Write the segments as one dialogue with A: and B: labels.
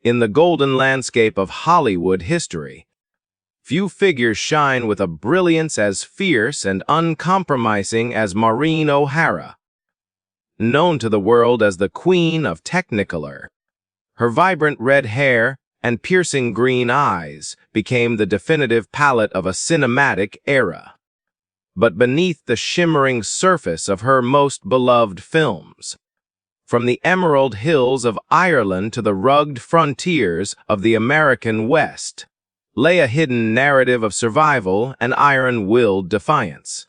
A: In the golden landscape of Hollywood history, few figures shine with a brilliance as fierce and uncompromising as Maureen O'Hara. Known to the world as the Queen of Technicolor, her vibrant red hair and piercing green eyes became the definitive palette of a cinematic era. But beneath the shimmering surface of her most beloved films, from the emerald hills of Ireland to the rugged frontiers of the American West, lay a hidden narrative of survival and iron-willed defiance.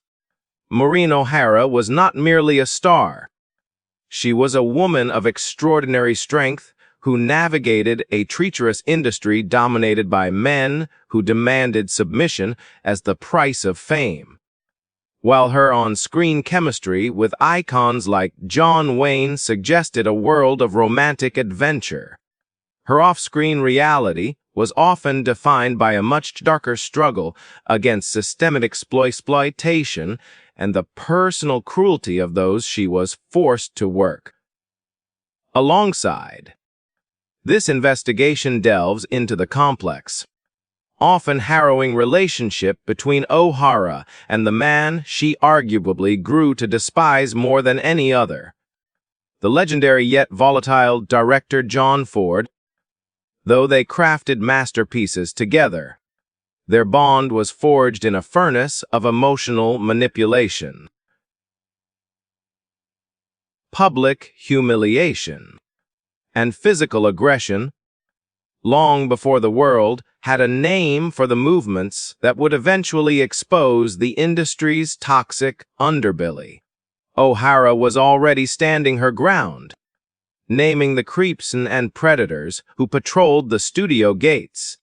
A: Maureen O'Hara was not merely a star. She was a woman of extraordinary strength who navigated a treacherous industry dominated by men who demanded submission as the price of fame. While her on-screen chemistry with icons like John Wayne suggested a world of romantic adventure, her off-screen reality was often defined by a much darker struggle against systemic exploitation and the personal cruelty of those she was forced to work alongside. This investigation delves into the complex, often harrowing relationship between O'Hara and the man she arguably grew to despise more than any other, the legendary yet volatile director John Ford. Though they crafted masterpieces together, their bond was forged in a furnace of emotional manipulation, public humiliation, and physical aggression. Long before the world had a name for the movements that would eventually expose the industry's toxic underbelly, O'Hara was already standing her ground, naming the creeps and predators who patrolled the studio gates.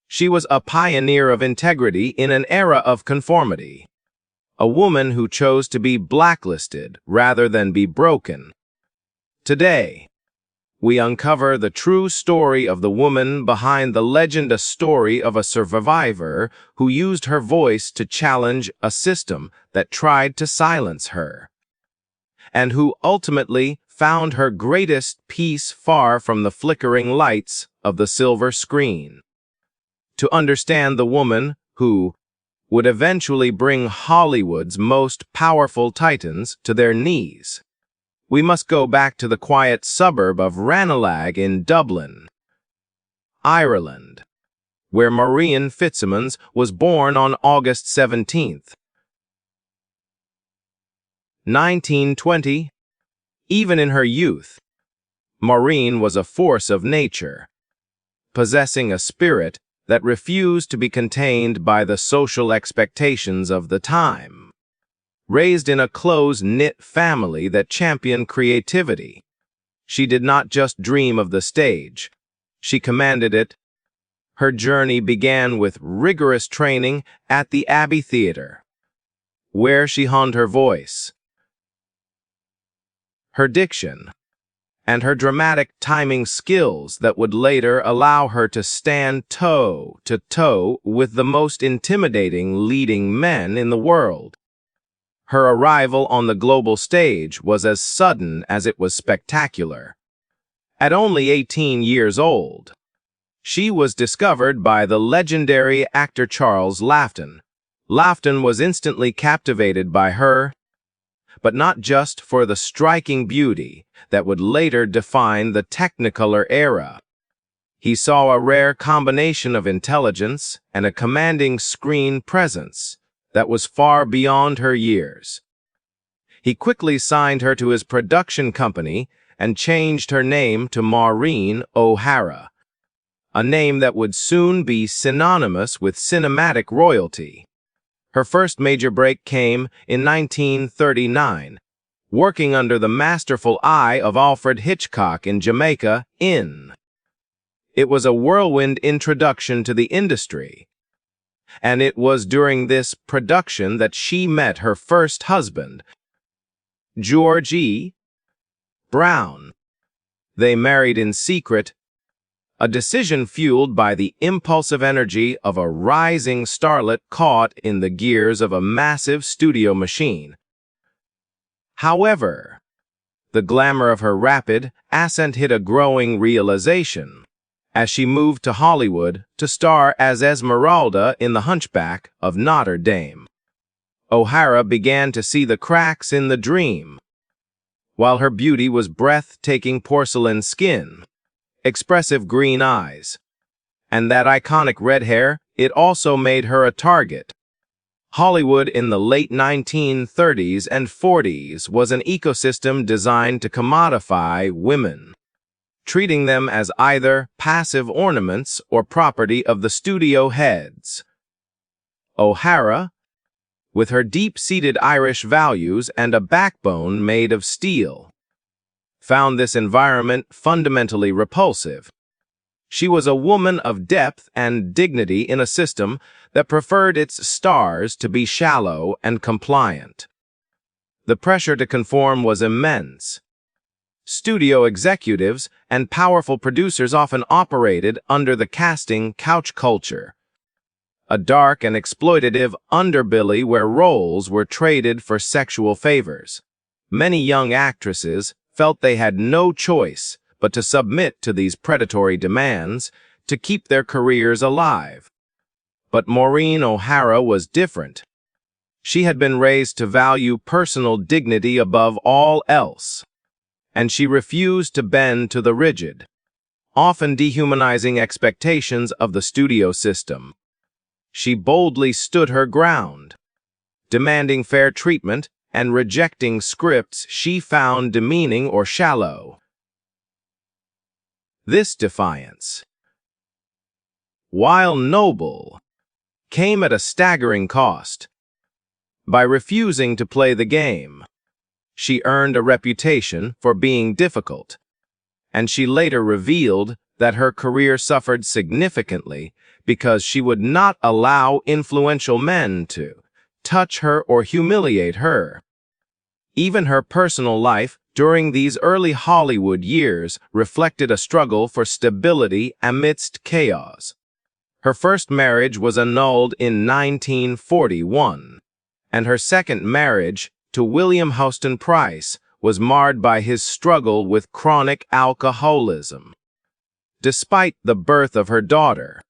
A: She was a pioneer of integrity in an era of conformity, a woman who chose to be blacklisted rather than be broken. Today, we uncover the true story of the woman behind the legend, a story of a survivor who used her voice to challenge a system that tried to silence her, and who ultimately found her greatest peace far from the flickering lights of the silver screen. To understand the woman who would eventually bring Hollywood's most powerful titans to their knees, we must go back to the quiet suburb of Ranelagh in Dublin, Ireland, where Maureen Fitzsimmons was born on August 17, 1920. Even in her youth, Maureen was a force of nature, possessing a spirit that refused to be contained by the social expectations of the time. Raised in a close-knit family that championed creativity, she did not just dream of the stage, she commanded it. Her journey began with rigorous training at the Abbey Theatre, where she honed her voice, her diction, and her dramatic timing skills that would later allow her to stand toe-to-toe with the most intimidating leading men in the world. Her arrival on the global stage was as sudden as it was spectacular. At only 18 years old, she was discovered by the legendary actor Charles Laughton. Laughton was instantly captivated by her, but not just for the striking beauty that would later define the Technicolor era. He saw a rare combination of intelligence and a commanding screen presence that was far beyond her years. He quickly signed her to his production company and changed her name to Maureen O'Hara, a name that would soon be synonymous with cinematic royalty. Her first major break came in 1939, working under the masterful eye of Alfred Hitchcock in Jamaica Inn. It was a whirlwind introduction to the industry, and it was during this production that she met her first husband, George E. Brown. They married in secret, a decision fueled by the impulsive energy of a rising starlet caught in the gears of a massive studio machine. However, the glamour of her rapid ascent hit a growing realization. as she moved to Hollywood to star as Esmeralda in The Hunchback of Notre Dame. O'Hara began to see the cracks in the dream. While her beauty was breathtaking porcelain skin, expressive green eyes, and that iconic red hair, it also made her a target. Hollywood in the late 1930s and 40s was an ecosystem designed to commodify women, treating them as either passive ornaments or property of the studio heads. O'Hara, with her deep-seated Irish values and a backbone made of steel, found this environment fundamentally repulsive. She was a woman of depth and dignity in a system that preferred its stars to be shallow and compliant. The pressure to conform was immense. Studio executives and powerful producers often operated under the casting couch culture, a dark and exploitative underbelly where roles were traded for sexual favors. Many young actresses felt they had no choice but to submit to these predatory demands to keep their careers alive. But Maureen O'Hara was different. She had been raised to value personal dignity above all else, and she refused to bend to the rigid, often dehumanizing expectations of the studio system. She boldly stood her ground, demanding fair treatment and rejecting scripts she found demeaning or shallow. This defiance, while noble, came at a staggering cost. By refusing to play the game, she earned a reputation for being difficult, and she later revealed that her career suffered significantly because she would not allow influential men to touch her or humiliate her. Even her personal life during these early Hollywood years reflected a struggle for stability amidst chaos. Her first marriage was annulled in 1941, and her second marriage to William Houston Price was marred by his struggle with chronic alcoholism. Despite the birth of her daughter,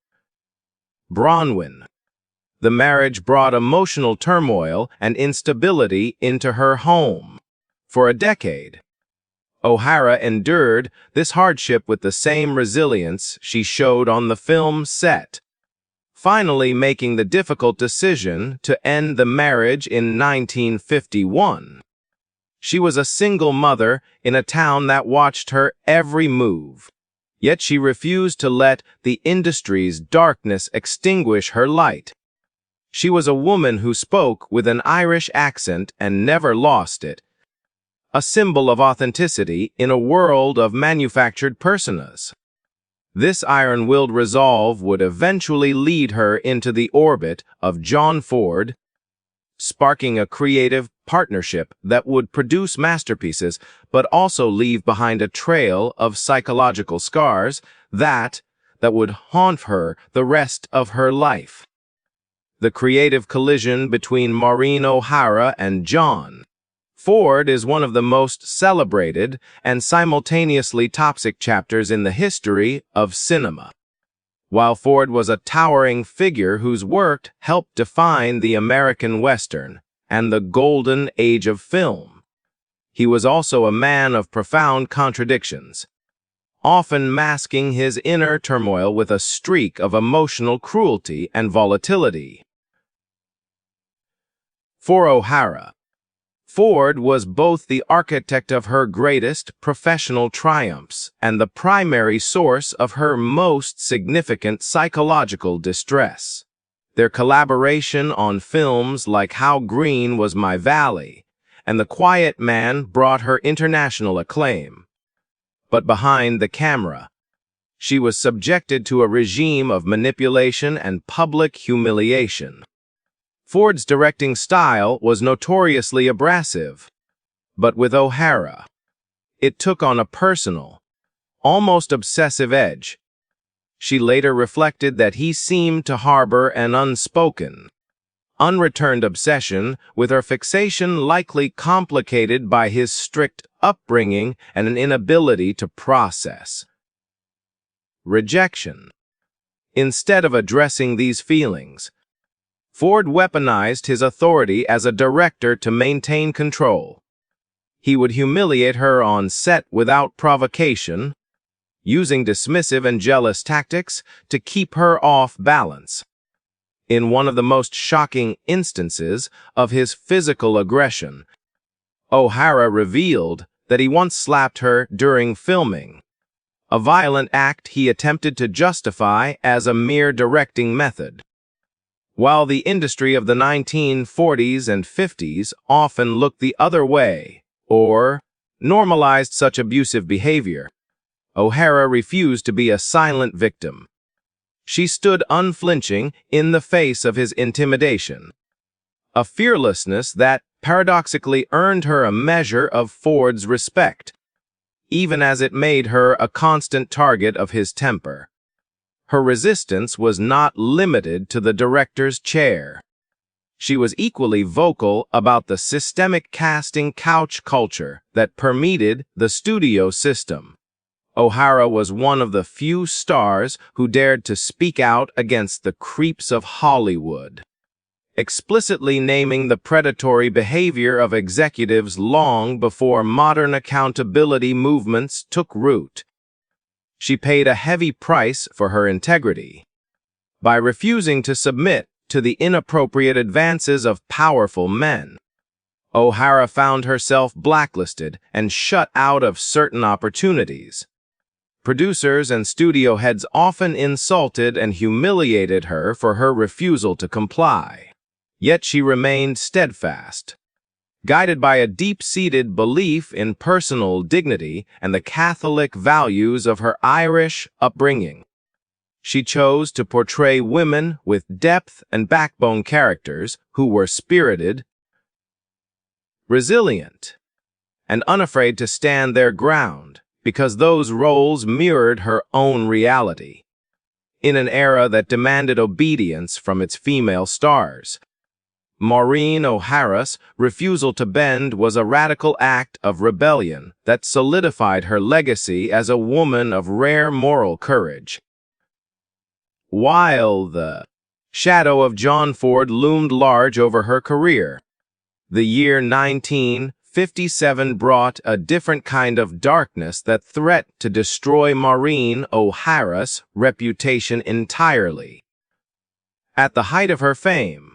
A: Bronwyn, the marriage brought emotional turmoil and instability into her home. For a decade, O'Hara endured this hardship with the same resilience she showed on the film set, finally making the difficult decision to end the marriage in 1951. She was a single mother in a town that watched her every move, yet she refused to let the industry's darkness extinguish her light. She was a woman who spoke with an Irish accent and never lost it, a symbol of authenticity in a world of manufactured personas. This iron-willed resolve would eventually lead her into the orbit of John Ford, sparking a creative partnership that would produce masterpieces but also leave behind a trail of psychological scars that would haunt her the rest of her life. The creative collision between Maureen O'Hara and John Ford is one of the most celebrated and simultaneously toxic chapters in the history of cinema. While Ford was a towering figure whose work helped define the American Western and the golden age of film, he was also a man of profound contradictions, often masking his inner turmoil with a streak of emotional cruelty and volatility. For O'Hara, Ford was both the architect of her greatest professional triumphs and the primary source of her most significant psychological distress. Their collaboration on films like How Green Was My Valley and The Quiet Man brought her international acclaim. But behind the camera, she was subjected to a regime of manipulation and public humiliation. Ford's directing style was notoriously abrasive, but with O'Hara, it took on a personal, almost obsessive edge. She later reflected that he seemed to harbor an unspoken, unreturned obsession with her fixation, likely complicated by his strict upbringing and an inability to process rejection. Instead of addressing these feelings, Ford weaponized his authority as a director to maintain control. He would humiliate her on set without provocation, using dismissive and jealous tactics to keep her off balance. In one of the most shocking instances of his physical aggression, O'Hara revealed that he once slapped her during filming, a violent act he attempted to justify as a mere directing method. While the industry of the 1940s and 50s often looked the other way, or normalized such abusive behavior, O'Hara refused to be a silent victim. She stood unflinching in the face of his intimidation, a fearlessness that paradoxically earned her a measure of Ford's respect, even as it made her a constant target of his temper. Her resistance was not limited to the director's chair. She was equally vocal about the systemic casting couch culture that permeated the studio system. O'Hara was one of the few stars who dared to speak out against the creeps of Hollywood, explicitly naming the predatory behavior of executives long before modern accountability movements took root. She paid a heavy price for her integrity. By refusing to submit to the inappropriate advances of powerful men, O'Hara found herself blacklisted and shut out of certain opportunities. Producers and studio heads often insulted and humiliated her for her refusal to comply. Yet she remained steadfast, guided by a deep-seated belief in personal dignity and the Catholic values of her Irish upbringing. She chose to portray women with depth and backbone characters who were spirited, resilient, and unafraid to stand their ground, because those roles mirrored her own reality. In an era that demanded obedience from its female stars, Maureen O'Hara's refusal to bend was a radical act of rebellion that solidified her legacy as a woman of rare moral courage. While the shadow of John Ford loomed large over her career, the year 1957 brought a different kind of darkness that threatened to destroy Maureen O'Hara's reputation entirely. At the height of her fame,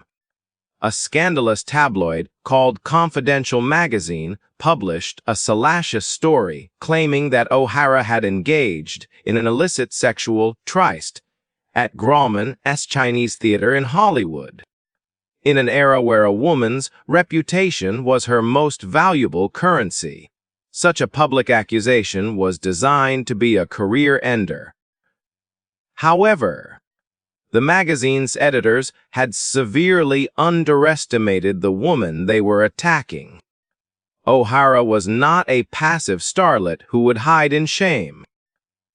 A: a scandalous tabloid called Confidential magazine published a salacious story claiming that O'Hara had engaged in an illicit sexual tryst at Grauman's Chinese Theater in Hollywood. In an era where a woman's reputation was her most valuable currency, such a public accusation was designed to be a career ender. However, the magazine's editors had severely underestimated the woman they were attacking. O'Hara was not a passive starlet who would hide in shame.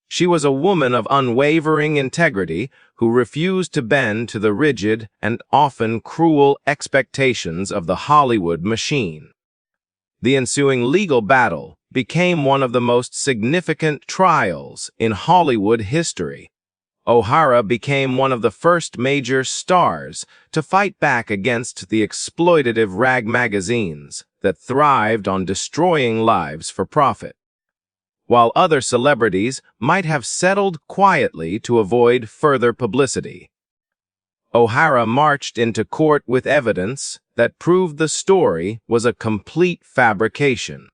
A: She was a woman of unwavering integrity who refused to bend to the rigid and often cruel expectations of the Hollywood machine. The ensuing legal battle became one of the most significant trials in Hollywood history. O'Hara became one of the first major stars to fight back against the exploitative rag magazines that thrived on destroying lives for profit. While other celebrities might have settled quietly to avoid further publicity, O'Hara marched into court with evidence that proved the story was a complete fabrication.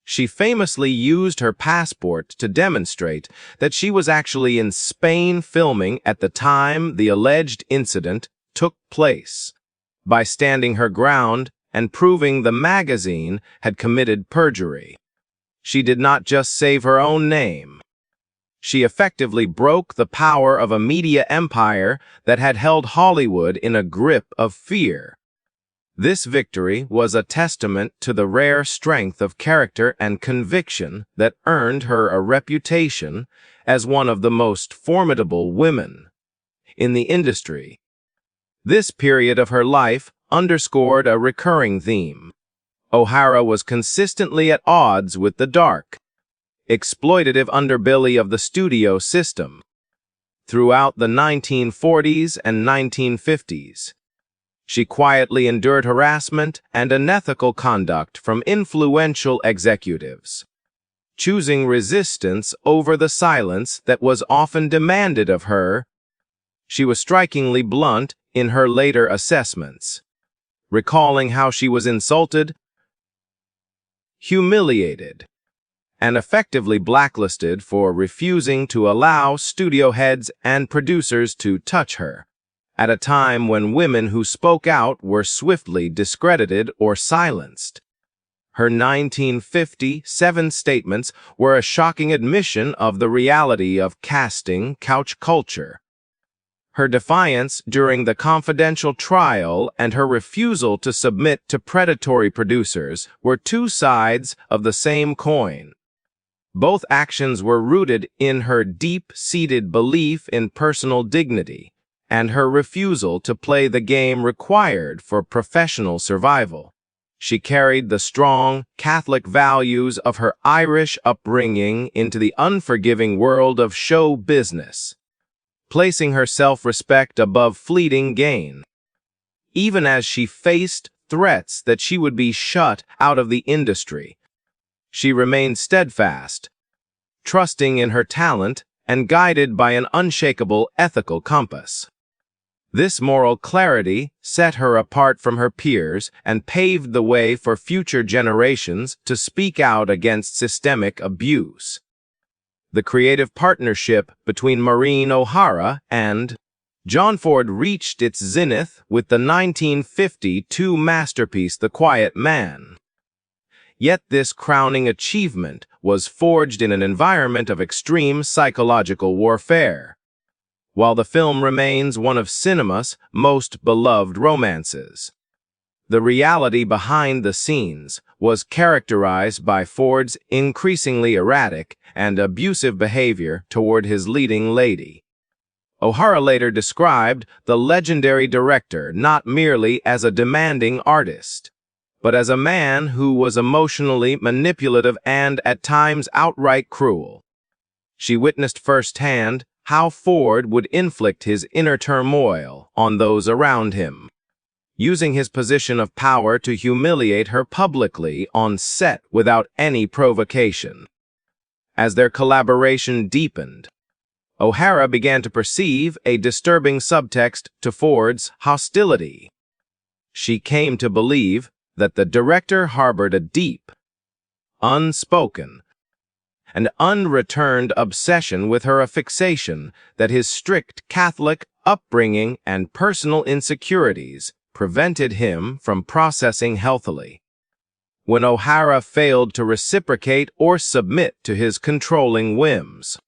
A: She famously used her passport to demonstrate that she was actually in Spain filming at the time the alleged incident took place, by standing her ground and proving the magazine had committed perjury. She did not just save her own name. She effectively broke the power of a media empire that had held Hollywood in a grip of fear. This victory was a testament to the rare strength of character and conviction that earned her a reputation as one of the most formidable women in the industry. This period of her life underscored a recurring theme. O'Hara was consistently at odds with the dark, exploitative underbelly of the studio system. Throughout the 1940s and 1950s, she quietly endured harassment and unethical conduct from influential executives, choosing resistance over the silence that was often demanded of her. She was strikingly blunt in her later assessments, recalling how she was insulted, humiliated, and effectively blacklisted for refusing to allow studio heads and producers to touch her, at a time when women who spoke out were swiftly discredited or silenced. Her 1957 statements were a shocking admission of the reality of casting couch culture. Her defiance during the confidential trial and her refusal to submit to predatory producers were two sides of the same coin. Both actions were rooted in her deep-seated belief in personal dignity and her refusal to play the game required for professional survival. She carried the strong Catholic values of her Irish upbringing into the unforgiving world of show business, placing her self-respect above fleeting gain. Even as she faced threats that she would be shut out of the industry, she remained steadfast, trusting in her talent and guided by an unshakable ethical compass. This moral clarity set her apart from her peers and paved the way for future generations to speak out against systemic abuse. The creative partnership between Maureen O'Hara and John Ford reached its zenith with the 1952 masterpiece The Quiet Man. Yet this crowning achievement was forged in an environment of extreme psychological warfare. While the film remains one of cinema's most beloved romances, the reality behind the scenes was characterized by Ford's increasingly erratic and abusive behavior toward his leading lady. O'Hara later described the legendary director not merely as a demanding artist, but as a man who was emotionally manipulative and, at times, outright cruel. She witnessed firsthand how Ford would inflict his inner turmoil on those around him, using his position of power to humiliate her publicly on set without any provocation. As their collaboration deepened, O'Hara began to perceive a disturbing subtext to Ford's hostility. She came to believe that the director harbored a deep, unspoken, and unreturned obsession with her, a fixation that his strict Catholic upbringing and personal insecurities prevented him from processing healthily. When O'Hara failed to reciprocate or submit to his controlling whims,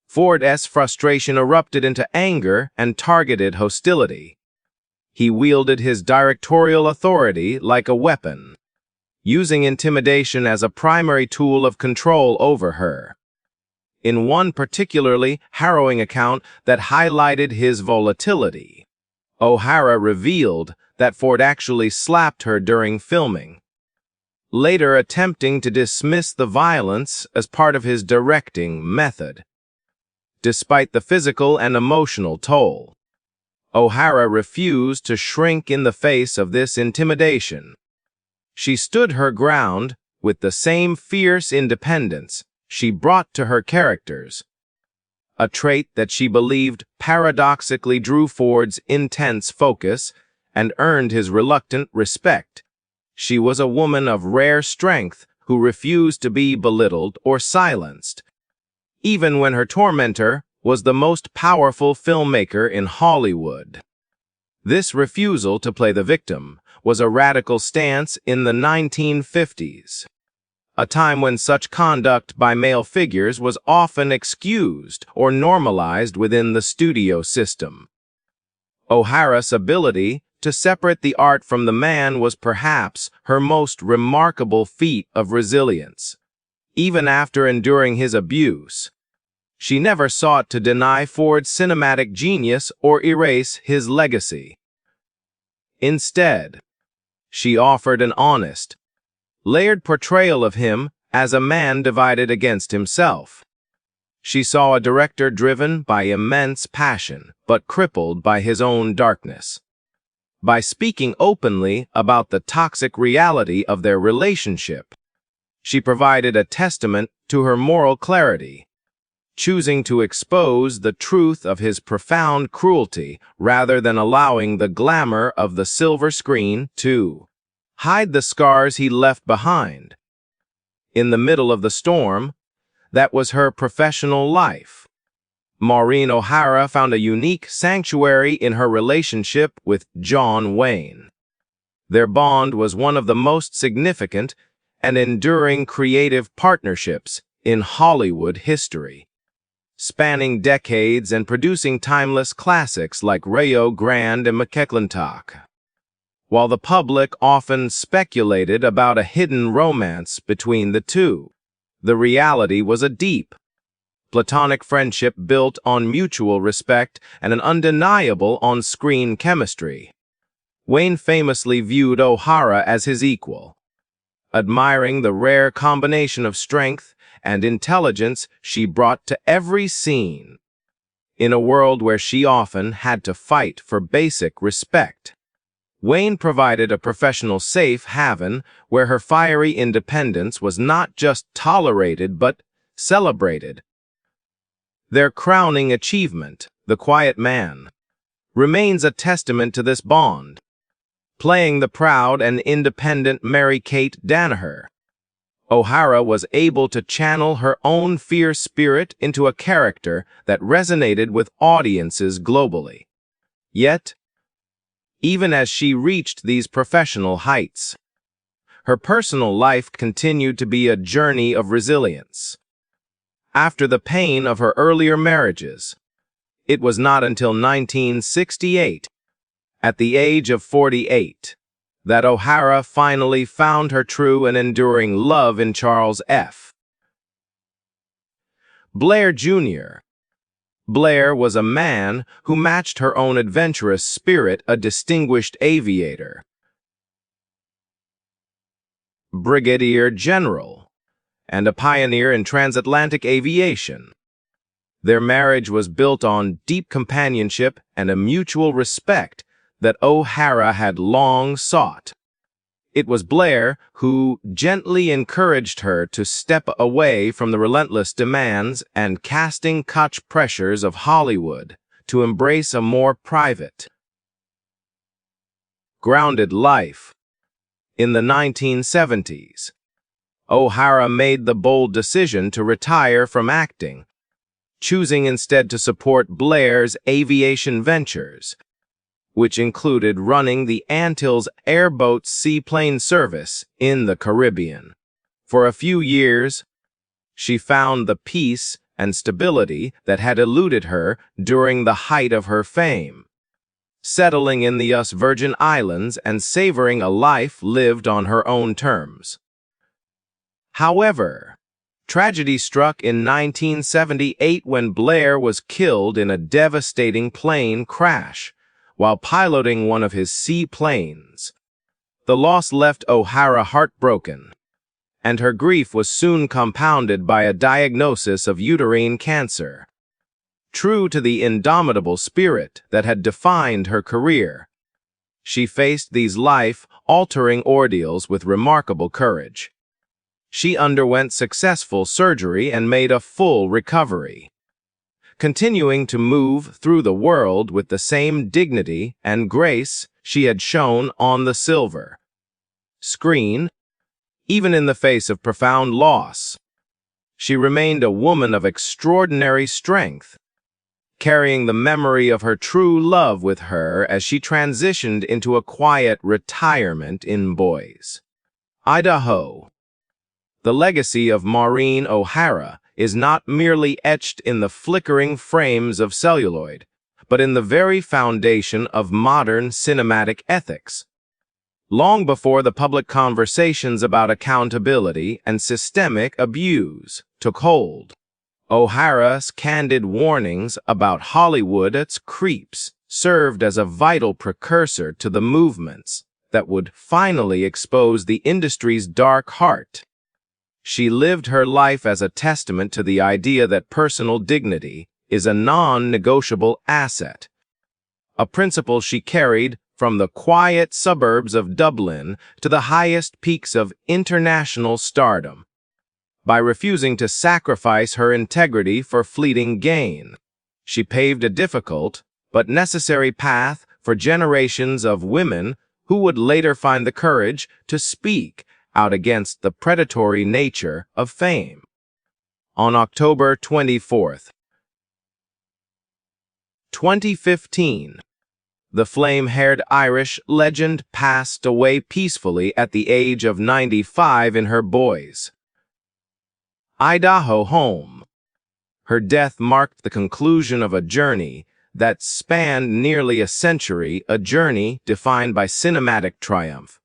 A: Ford's frustration erupted into anger and targeted hostility. He wielded his directorial authority like a weapon, using intimidation as a primary tool of control over her. In one particularly harrowing account that highlighted his volatility, O'Hara revealed that Ford actually slapped her during filming, later attempting to dismiss the violence as part of his directing method. Despite the physical and emotional toll, O'Hara refused to shrink in the face of this intimidation. She stood her ground with the same fierce independence she brought to her characters, a trait that she believed paradoxically drew Ford's intense focus and earned his reluctant respect. She was a woman of rare strength who refused to be belittled or silenced, even when her tormentor was the most powerful filmmaker in Hollywood. This refusal to play the victim was a radical stance in the 1950s, a time when such conduct by male figures was often excused or normalized within the studio system. O'Hara's ability to separate the art from the man was perhaps her most remarkable feat of resilience. Even after enduring his abuse, she never sought to deny Ford's cinematic genius or erase his legacy. Instead, she offered an honest, layered portrayal of him as a man divided against himself. She saw a director driven by immense passion, but crippled by his own darkness. By speaking openly about the toxic reality of their relationship, she provided a testament to her moral clarity, choosing to expose the truth of his profound cruelty rather than allowing the glamour of the silver screen to hide the scars he left behind. In the middle of the storm, that was her professional life. Maureen O'Hara found a unique sanctuary in her relationship with John Wayne. Their bond was one of the most significant and enduring creative partnerships in Hollywood history, spanning decades and producing timeless classics like Rio Grande and McClellantalk. While the public often speculated about a hidden romance between the two, the reality was a deep, platonic friendship built on mutual respect and an undeniable on-screen chemistry. Wayne famously viewed O'Hara as his equal, admiring the rare combination of strength and intelligence she brought to every scene. In a world where she often had to fight for basic respect, Wayne provided a professional safe haven where her fiery independence was not just tolerated but celebrated. Their crowning achievement, The Quiet Man, remains a testament to this bond. Playing the proud and independent Mary-Kate Danaher, O'Hara was able to channel her own fierce spirit into a character that resonated with audiences globally. Yet, even as she reached these professional heights, her personal life continued to be a journey of resilience. After the pain of her earlier marriages, it was not until 1968, at the age of 48, that O'Hara finally found her true and enduring love in Charles F. Blair Jr. Blair was a man who matched her own adventurous spirit, a distinguished aviator, brigadier general, and a pioneer in transatlantic aviation. Their marriage was built on deep companionship and a mutual respect that O'Hara had long sought. It was Blair who gently encouraged her to step away from the relentless demands and casting couch pressures of Hollywood to embrace a more private, grounded life. In the 1970s, O'Hara made the bold decision to retire from acting, choosing instead to support Blair's aviation ventures, which included running the Antilles Airboat Seaplane service in the Caribbean. For a few years, she found the peace and stability that had eluded her during the height of her fame, settling in the US Virgin Islands and savoring a life lived on her own terms. However, tragedy struck in 1978 when Blair was killed in a devastating plane crash while piloting one of his seaplanes. The loss left O'Hara heartbroken, and her grief was soon compounded by a diagnosis of uterine cancer. True to the indomitable spirit that had defined her career, she faced these life-altering ordeals with remarkable courage. She underwent successful surgery and made a full recovery, continuing to move through the world with the same dignity and grace she had shown on the silver screen. Even in the face of profound loss, she remained a woman of extraordinary strength, carrying the memory of her true love with her as she transitioned into a quiet retirement in Boise, Idaho. The legacy of Maureen O'Hara is not merely etched in the flickering frames of celluloid, but in the very foundation of modern cinematic ethics. Long before the public conversations about accountability and systemic abuse took hold, O'Hara's candid warnings about Hollywood's creeps served as a vital precursor to the movements that would finally expose the industry's dark heart. She lived her life as a testament to the idea that personal dignity is a non-negotiable asset, a principle she carried from the quiet suburbs of Dublin to the highest peaks of international stardom. By refusing to sacrifice her integrity for fleeting gain, she paved a difficult but necessary path for generations of women who would later find the courage to speak out against the predatory nature of fame. On October 24th, 2015, the flame-haired Irish legend passed away peacefully at the age of 95 in her Boise, Idaho home. Her death marked the conclusion of a journey that spanned nearly a century, a journey defined by cinematic triumph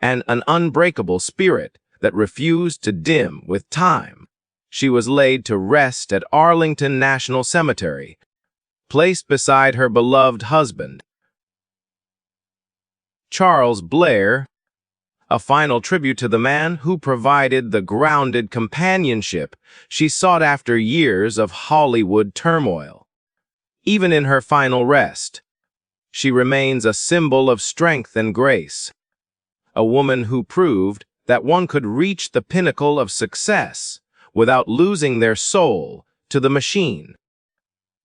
A: and an unbreakable spirit that refused to dim with time. She was laid to rest at Arlington National Cemetery, placed beside her beloved husband, Charles Blair, a final tribute to the man who provided the grounded companionship she sought after years of Hollywood turmoil. Even in her final rest, she remains a symbol of strength and grace, a woman who proved that one could reach the pinnacle of success without losing their soul to the machine.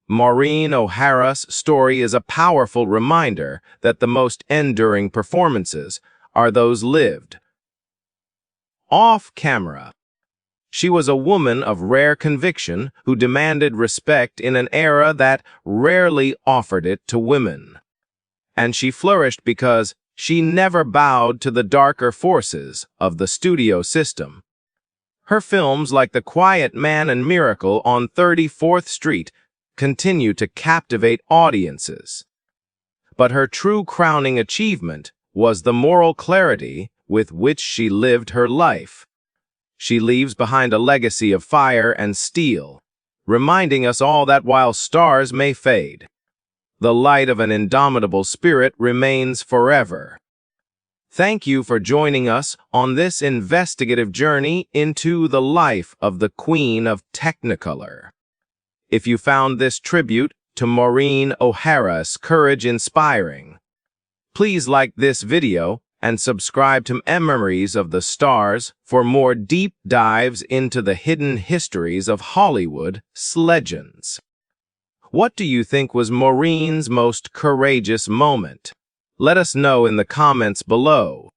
A: Maureen O'Hara's story is a powerful reminder that the most enduring performances are those lived off camera. She was a woman of rare conviction who demanded respect in an era that rarely offered it to women. And she flourished because she never bowed to the darker forces of the studio system. Her films like The Quiet Man and Miracle on 34th Street continue to captivate audiences. But her true crowning achievement was the moral clarity with which she lived her life. She leaves behind a legacy of fire and steel, reminding us all that while stars may fade, the light of an indomitable spirit remains forever. Thank you for joining us on this investigative journey into the life of the Queen of Technicolor. If you found this tribute to Maureen O'Hara's courage inspiring, please like this video and subscribe to Memories of the Stars for more deep dives into the hidden histories of Hollywood's legends. What do you think was Maureen's most courageous moment? Let us know in the comments below.